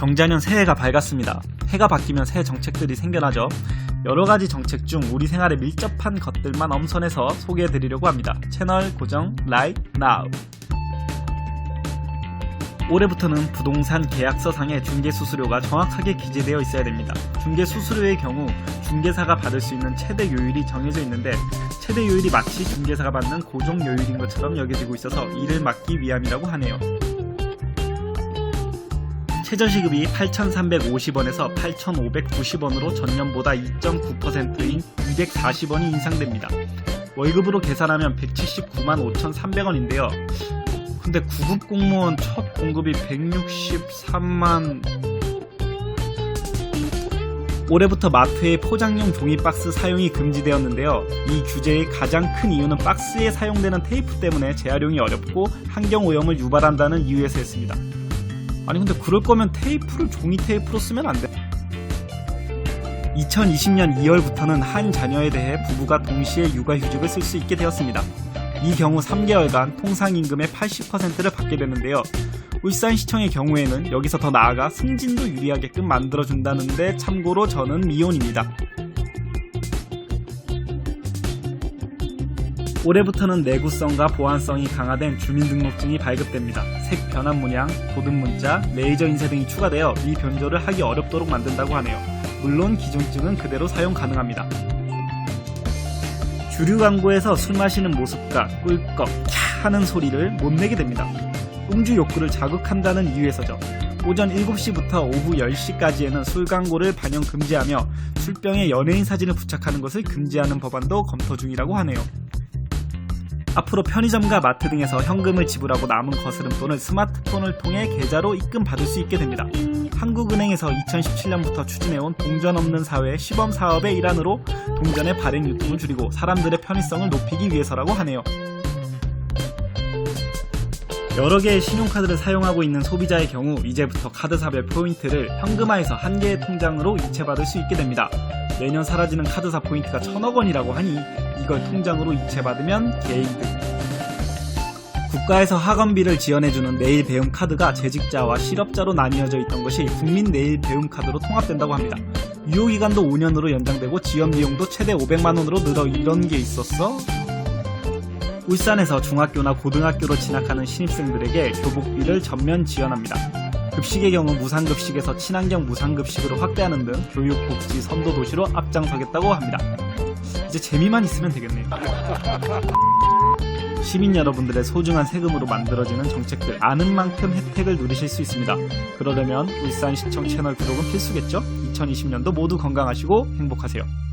경자년 새해가 밝았습니다. 해가 바뀌면 새 정책들이 생겨나죠. 여러가지 정책 중 우리 생활에 밀접한 것들만 엄선해서 소개해드리려고 합니다. 채널 고정 right now. 올해부터는 부동산 계약서상의 중개수수료가 정확하게 기재되어 있어야 됩니다. 중개수수료의 경우 중개사가 받을 수 있는 최대 요율이 정해져 있는데 최대 요율이 마치 중개사가 받는 고정 요율인 것처럼 여겨지고 있어서 이를 막기 위함이라고 하네요. 최저시급이 8,350원에서 8,590원으로 전년보다 2.9%인 240원이 인상됩니다. 월급으로 계산하면 179만 5,300원인데요. 근데 9급 공무원 첫 봉급이 163만... 올해부터 마트의 포장용 종이 박스 사용이 금지되었는데요. 이 규제의 가장 큰 이유는 박스에 사용되는 테이프 때문에 재활용이 어렵고 환경오염을 유발한다는 이유에서였습니다. 아니 근데 그럴 거면 테이프를 종이 테이프로 쓰면 안 돼. 2020년 2월부터는 한 자녀에 대해 부부가 동시에 육아휴직을 쓸 수 있게 되었습니다. 이 경우 3개월간 통상임금의 80%를 받게 되는데요. 울산시청의 경우에는 여기서 더 나아가 승진도 유리하게끔 만들어준다는데 참고로 저는 미혼입니다. 올해부터는 내구성과 보안성이 강화된 주민등록증이 발급됩니다. 색 변환 문양, 도든 문자, 레이저 인쇄 등이 추가되어 이 변조를 하기 어렵도록 만든다고 하네요. 물론 기존 증은 그대로 사용 가능합니다. 주류 광고에서 술 마시는 모습과 꿀꺽 캬 하는 소리를 못 내게 됩니다. 음주 욕구를 자극한다는 이유에서죠. 오전 7시부터 오후 10시까지에는 술 광고를 반영 금지하며 술병에 연예인 사진을 부착하는 것을 금지하는 법안도 검토 중이라고 하네요. 앞으로 편의점과 마트 등에서 현금을 지불하고 남은 거스름돈을 스마트폰을 통해 계좌로 입금받을 수 있게 됩니다. 한국은행에서 2017년부터 추진해온 동전 없는 사회 시범사업의 일환으로 동전의 발행 유통을 줄이고 사람들의 편의성을 높이기 위해서라고 하네요. 여러 개의 신용카드를 사용하고 있는 소비자의 경우 이제부터 카드사별 포인트를 현금화해서 한 개의 통장으로 이체받을 수 있게 됩니다. 내년 사라지는 카드사 포인트가 1,000억 원이라고 하니 이걸 통장으로 이체받으면 개이득. 국가에서 학원비를 지원해주는 내일배움 카드가 재직자와 실업자로 나뉘어져 있던 것이 국민 내일배움 카드로 통합된다고 합니다. 유효기간도 5년으로 연장되고 지원비용도 최대 500만원으로 늘어. 이런 게 있었어? 울산에서 중학교나 고등학교로 진학하는 신입생들에게 교복비를 전면 지원합니다. 급식의 경우 무상급식에서 친환경 무상급식으로 확대하는 등 교육복지 선도 도시로 앞장서겠다고 합니다. 이제 재미만 있으면 되겠네요. 시민 여러분들의 소중한 세금으로 만들어지는 정책들 아는 만큼 혜택을 누리실 수 있습니다. 그러려면 울산시청 채널 구독은 필수겠죠? 2020년도 모두 건강하시고 행복하세요.